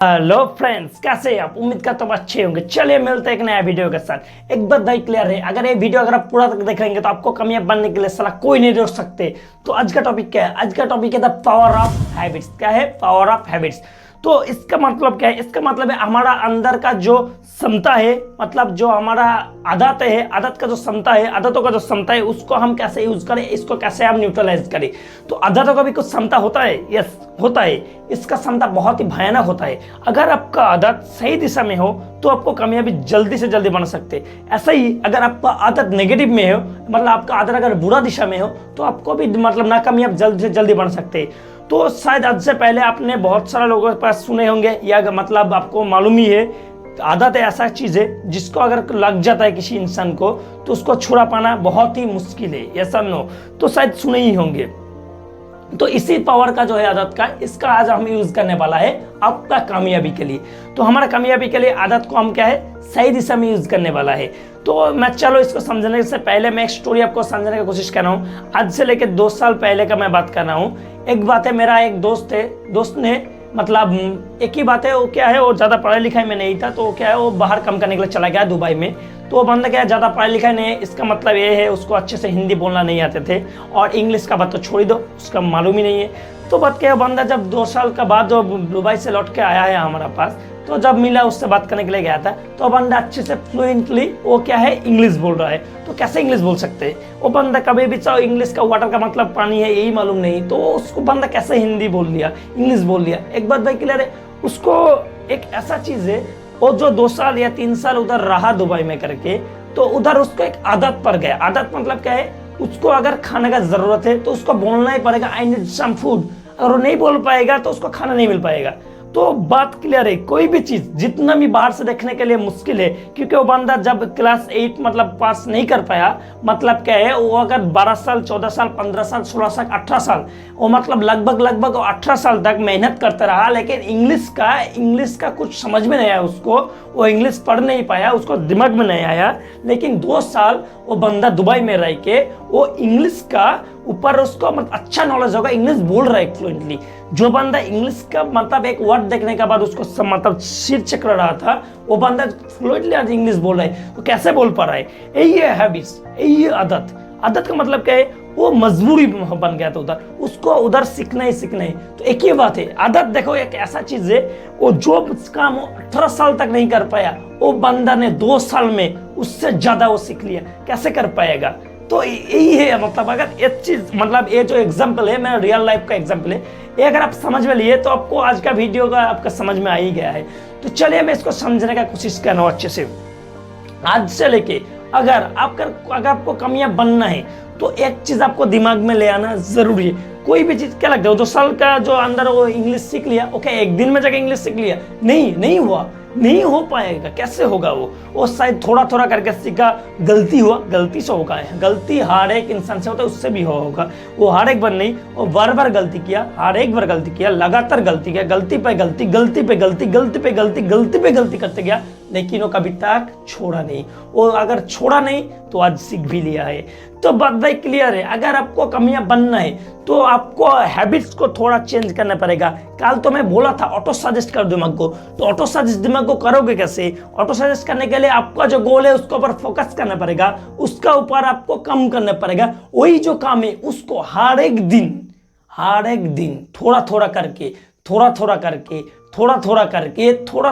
Hello friends, कैसे हैं आप? उम्मीद करता हूँ अच्छे होंगे। चलिए मिलते हैं एक नया वीडियो के साथ। एक बात भाई क्लियर है, अगर ये वीडियो अगर आप पूरा तक देखेंगे तो आपको कामयाब बनने के लिए साला कोई नहीं रोक सकते। तो आज का टॉपिक क्या है? आज का टॉपिक है द पावर ऑफ हैबिट्स। क्या है? Power of habits. तो इसका मतलब क्या है? इसका मतलब है हमारा अंदर का जो क्षमता है, मतलब जो हमारा आदत है, आदत का जो क्षमता है, आदतों का जो क्षमता है, उसको हम कैसे यूज करें, इसको कैसे हम न्यूट्रलाइज करें। तो आदतों का भी कुछ क्षमता होता है, यस होता है। इसका क्षमता बहुत ही भयानक होता है। अगर आपका आदत सही दिशा में हो तो आपको कामयाबी जल्दी से जल्दी बन सकते। ऐसा ही अगर आपका आदत नेगेटिव में हो, मतलब आपका आदत अगर बुरा दिशा में हो, तो आपको भी मतलब नाकामयाब जल्दी से जल्दी बन सकते। तो शायद आज से पहले आपने बहुत सारे लोगों के पास सुने होंगे, या मतलब आपको मालूम ही है, आदत है ऐसा चीज है जिसको अगर लग जाता है किसी इंसान को तो उसको छुड़ा पाना बहुत ही मुश्किल है। ऐसा नो तो शायद सुने ही होंगे। तो इसी पावर का जो है आदत का, इसका आज हम यूज करने वाला है आपका कामयाबी के लिए। तो हमारा कामयाबी के लिए आदत को हम क्या है, सही दिशा में यूज करने वाला है। तो मैं चलो इसको समझने से पहले मैं एक स्टोरी आपको समझने की कोशिश कर रहा हूँ। आज से लेकर 2 साल पहले का मैं बात कर रहा हूँ। एक बात है, मेरा एक दोस्त है, दोस्त ने मतलब एक ही बात है, वो क्या है, वो ज़्यादा पढ़ाई लिखाई में नहीं था। तो वो क्या है, वो बाहर काम करने के लिए चला गया दुबई में। तो वो बंदा क्या है, ज़्यादा पढ़ाई लिखाई नहीं है, इसका मतलब ये है उसको अच्छे से हिंदी बोलना नहीं आते थे, और इंग्लिश का बात तो छोड़ ही दो, उसका मालूम ही नहीं है। तो बात क्या है, बंदा जब 2 साल का बाद जो दुबई से लौट के आया है हमारा पास, तो जब मिला उससे बात करने के लिए गया था, तो बंदा अच्छे से फ्लुएंटली वो क्या है, इंग्लिश बोल रहा है। तो कैसे इंग्लिश बोल सकते हैं? वो बंदा कभी भी चाहो, इंग्लिश का वाटर का मतलब पानी है यही मालूम नहीं, तो उसको बंदा कैसे हिंदी बोल लिया, इंग्लिश बोल लिया। एक बात भाई क्लियर है, उसको एक ऐसा चीज है, वो जो 2 साल या 3 साल उधर रहा दुबई में करके, तो उधर उसको एक आदत पड़ गया। आदत मतलब क्या है, उसको अगर खाने का जरूरत है तो उसको बोलना ही पड़ेगा, आई नीड सम फूड। अगर वो नहीं बोल पाएगा तो उसको खाना नहीं मिल पाएगा। तो बात क्लियर है, कोई भी चीज जितना भी बाहर से देखने के लिए मुश्किल है, क्योंकि वो बंदा जब क्लास 8 मतलब पास नहीं कर पाया, मतलब क्या है, वो अगर 12 साल 14 साल 15 साल 16 साल 18 साल, वो मतलब लगभग 18 साल तक मेहनत करता रहा, लेकिन इंग्लिश का कुछ समझ में नहीं आया उसको। वो इंग्लिश पढ़ नहीं पाया, उसको दिमाग में नहीं आया। लेकिन 2 साल वो बंदा दुबई में रह के वो इंग्लिश का ऊपर उसको मतलब अच्छा नॉलेज होगा, इंग्लिश बोल रहा है फ्लुएंटली। जो बंदा इंग्लिश का मतलब एक वर्ड देखने के बाद उसको मतलब सिर चक्र रहा था, वो बंदा फ्लुएंटली आज इंग्लिश बोल रहा है। तो कैसे बोल पा रहा है? यही है हैबिट्स, यही है आदत। आदत का मतलब क्या है, वो मजबूरी बन गया था उधर, उसको उधर सीखना ही सीखना है। तो एक ही बात है, आदत देखो एक ऐसा चीज है, वो जो काम 18 साल तक नहीं कर पाया, वो बंदा ने 2 साल में उससे ज्यादा वो सीख लिया। कैसे कर पाएगा? तो यही है, मतलब अगर एक चीज, मतलब ये जो एग्जाम्पल है मेरा रियल लाइफ का एग्जाम्पल है, ये अगर आप समझ में लिए तो आपको आज का वीडियो का आपका समझ में आ ही गया है। तो चलिए मैं इसको समझने का कोशिश कर रहा हूँ अच्छे से। आज से लेके अगर आपको कामयाब बनना है तो एक चीज आपको दिमाग में ले आना जरूरी है। कोई भी चीज, क्या लगता है, 2 साल का जो अंदर वो इंग्लिश सीख लिया, ओके, एक दिन में जाकर इंग्लिश सीख लिया, नहीं हुआ, नहीं हो पाएगा। कैसे होगा? वो शायद थोड़ा थोड़ा करके सीखा, गलती हुआ, गलती से होगा। गलती हर एक इंसान से होता है, उससे भी होगा। वो हर एक बार नहीं, वो बार बार गलती किया, हर एक बार गलती किया, लगातार गलती किया, गलती पे गलती, गलती पे गलती, गलती पे गलती, गलती पे गलती करते गया, लेकिन वो कभी तक छोड़ा नहीं। वो अगर छोड़ा नहीं तो आज सीख भी लिया है। तो बात भाई क्लियर है, अगर आपको कामयाब बनना है तो आपको हैबिट्स को थोड़ा चेंज करना पड़ेगा। कल तो मैं बोला था ऑटो सजेस्ट कर दिमाग को, तो ऑटो सजेस्ट दिमाग को करोगे कैसे? ऑटो सजेस्ट करने के लिए आपका जो गोल है उसके ऊपर फोकस करना पड़ेगा, उसका ऊपर आपको कम करना पड़ेगा। वही जो काम है उसको हर एक दिन थोड़ा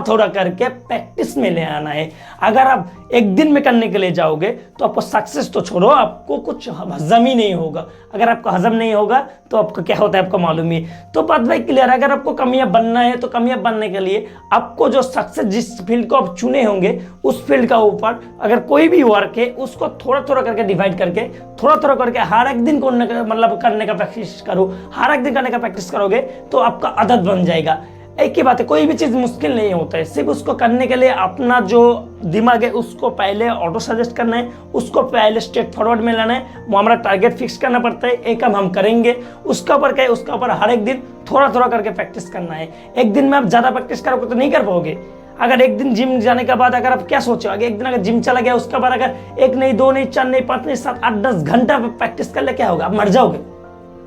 थोड़ा करके प्रैक्टिस में ले आना है। अगर आप एक दिन में करने के लिए जाओगे तो आपको सक्सेस तो छोड़ो, आपको कुछ हजम ही नहीं होगा। अगर आपको हजम नहीं होगा तो आपको क्या होता है आपको मालूम ही। तो बात भाई क्लियर, अगर आपको कामयाब बनना है तो कामयाब बनने के लिए आपको जो सक्सेस, जिस फील्ड को आप चुने होंगे, उस फील्ड का ऊपर अगर कोई भी वर्क है उसको थोड़ा थोड़ा करके डिवाइड करके, थोड़ा थोड़ा करके हर एक दिन करने का प्रैक्टिस करो। हर एक दिन करने का प्रैक्टिस करोगे तो आपका आदत बन जाएगा। एक ही बात है, कोई भी चीज मुश्किल नहीं होता है, सिर्फ उसको करने के लिए अपना जो दिमाग है उसको पहले ऑटो सजेस्ट करना है, उसको पहले स्ट्रेट फॉरवर्ड में लाना है। वो हमारा टारगेट फिक्स करना पड़ता है, एक काम हम करेंगे, उसका ऊपर क्या है, उसका ऊपर हर एक दिन थोड़ा थोड़ा करके प्रैक्टिस करना है। एक दिन में आप ज्यादा प्रैक्टिस करोगे तो नहीं कर पाओगे। अगर एक दिन जिम जाने के बाद अगर आप क्या सोचोगे, एक दिन अगर जिम चला गया, उसके बाद अगर 1 नहीं 2 नहीं 4 नहीं 5 नहीं 7 8 10 घंटा प्रैक्टिस कर ले, क्या होगा? आप मर जाओगे।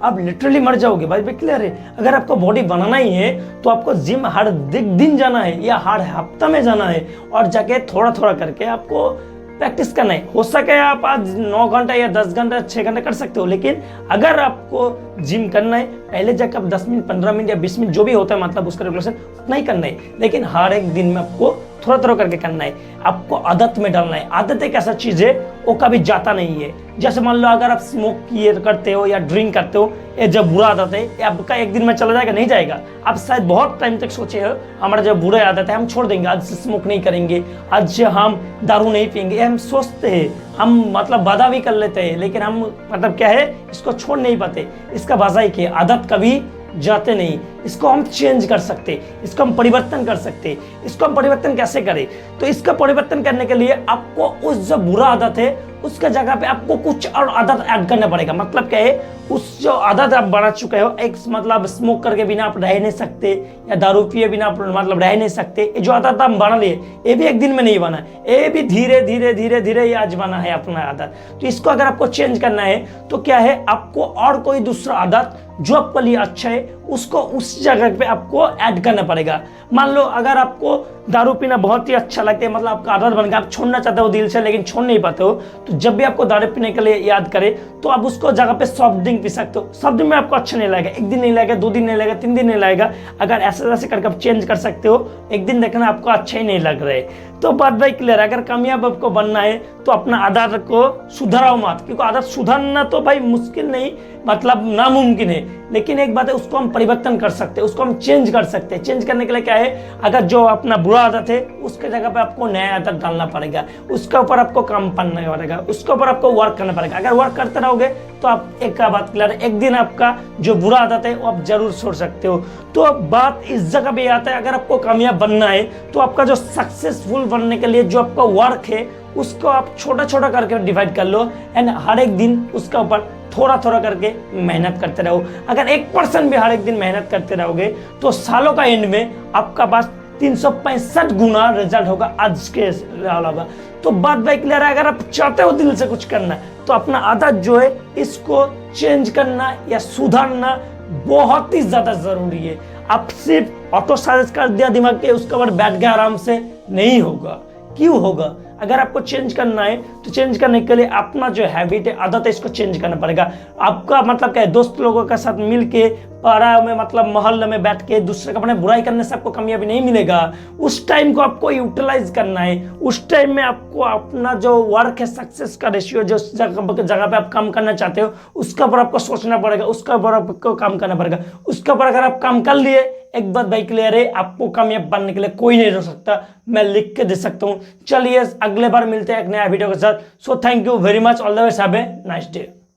आप लिटरली मर जाओगे। भाई क्लियर है। अगर आपको बॉडी बनाना ही है तो आपको जिम हर दिन जाना है या हर हफ्ता में जाना है और जाके थोड़ा थोड़ा करके आपको प्रैक्टिस करना है। हो सके आप आज 9 घंटा या 10 घंटा 6 घंटे कर सकते हो, लेकिन अगर आपको जिम करना है पहले जाकर आप 10 मिनट 15 मिनट या 20 मिनट जो भी होता है मतलब उसका रेगुलेशन उतना ही करना है, लेकिन हर एक दिन में आपको थोड़ा थोड़ा करके करना है। आपको आदत में डालना है। आदत एक ऐसा चीज है वो कभी जाता नहीं है। जैसे मान लो अगर आप स्मोक किए करते हो या ड्रिंक करते हो, ये जब बुरा आदत है ये आपका एक दिन में चला जाएगा? नहीं जाएगा। आप शायद बहुत टाइम तक सोचे हो हमारा जो बुरा आदत है हम छोड़ देंगे, आज से स्मोक नहीं करेंगे, आज से हम दारू नहीं पियेंगे, हम सोचते हैं, हम मतलब वादा भी कर लेते हैं, लेकिन हम मतलब क्या है इसको छोड़ नहीं पाते। इसका वजह है कि आदत कभी जाते नहीं। इसको हम चेंज कर सकते, इसको हम परिवर्तन कर सकते। इसको हम परिवर्तन कैसे करें? तो इसका परिवर्तन करने के लिए आपको उस जो बुरा आदत है उसके जगह पे आपको कुछ और आदत ऐड करना पड़ेगा। मतलब क्या है, उस जो आदत आप बना चुके हो, एक मतलब स्मोक करके बिना आप रह नहीं सकते या दारू पिए बिना आप मतलब रह नहीं सकते, ये जो आदत आप बना लिए ये भी एक दिन में नहीं बना, ये भी धीरे धीरे धीरे धीरे ये आज बना है अपना आदत। तो इसको अगर आपको चेंज करना है तो क्या है, आपको और कोई दूसरा आदत जो आपके लिए अच्छा है उसको उस जगह पे आपको ऐड करना पड़ेगा। मान लो अगर आपको दारू पीना बहुत ही अच्छा लगता है, मतलब आपका आदत बन गया, आप छोड़ना चाहते हो दिल से लेकिन छोड़ नहीं पाते हो, तो जब भी आपको दारू पीने के लिए याद करे तो आप उसको जगह पे सॉफ्ट ड्रिंक पी सकते हो। सॉफ्ट ड्रिंक में आपको अच्छा नहीं लगेगा, एक दिन नहीं लगेगा, 2 दिन नहीं लगेगा, 3 दिन नहीं लगेगा। अगर ऐसे ऐसे करके आप चेंज कर सकते हो, एक दिन देखना आपको अच्छा ही नहीं लग रहा है। तो बात भाई क्लियर। अगर कामयाब आपको बनना है तो अपना आदत को सुधारो मत, क्योंकि आदत सुधारना तो भाई मुश्किल नहीं मतलब नामुमकिन है, लेकिन एक बात है उसको हम परिवर्तन कर सकते हैं, उसको हम चेंज कर सकते हैं। चेंज करने के लिए क्या है, अगर जो अपना बुरा आदत है उसके जगह पे आपको नया आदत डालना पड़ेगा, उसके ऊपर आपको काम करना पड़ेगा, उसके ऊपर आपको वर्क करना पड़ेगा। अगर वर्क करते रहोगे तो आप एक बात क्लियर है, एक दिन आपका जो बुरा आदत है वो आप जरूर छोड़ सकते हो। तो अब बात इस जगह पे आता है, अगर आपको कामयाब बनना है तो आपका जो सक्सेसफुल बनने के लिए जो आपका वर्क है उसको आप छोटा छोटा करके डिवाइड कर लो एंड हर एक दिन उसके ऊपर थोड़ा थोड़ा करके मेहनत करते रहो। अगर 1% भी हर एक दिन मेहनत करते रहोगे तो सालों का एंड में आपका पास 365 गुना रिजल्ट होगा आज के अलावा। तो बात भाई क्लियर है। अगर आप चाहते हो दिल से कुछ करना तो अपना आदत जो है इसको चेंज करना या सुधारना बहुत ही ज्यादा जरूरी है। आप सिर्फ ऑटो साइज कर दिया दिमाग के उसके बाद बैठ गया आराम से नहीं होगा। क्यों होगा? अगर आपको चेंज करना है तो चेंज करने के लिए अपना जो हैबिट है आदत है इसको चेंज करना पड़ेगा। आपका मतलब क्या है, दोस्त लोगों के साथ मिल के पारा में मतलब मोहल्ले में बैठ के दूसरे का अपने बुराई करने से आपको कामयाबी नहीं मिलेगा। उस टाइम को आपको यूटिलाइज करना है। उस टाइम में आपको अपना जो वर्क है सक्सेस का रेशियो जो जगह पे आप काम करना चाहते हो उसका ऊपर आपको सोचना पड़ेगा, उसका ऊपर आपको काम करना पड़ेगा। उसके ऊपर अगर आप काम कर लिए एक बात भाई क्लियर है, आपको कामयाब बनने के लिए कोई नहीं रोक सकता, मैं लिख के दे सकता हूँ। चलिए अगले बार मिलते हैं एक नया वीडियो के साथ। So thank you very much, all the best, have a nice day.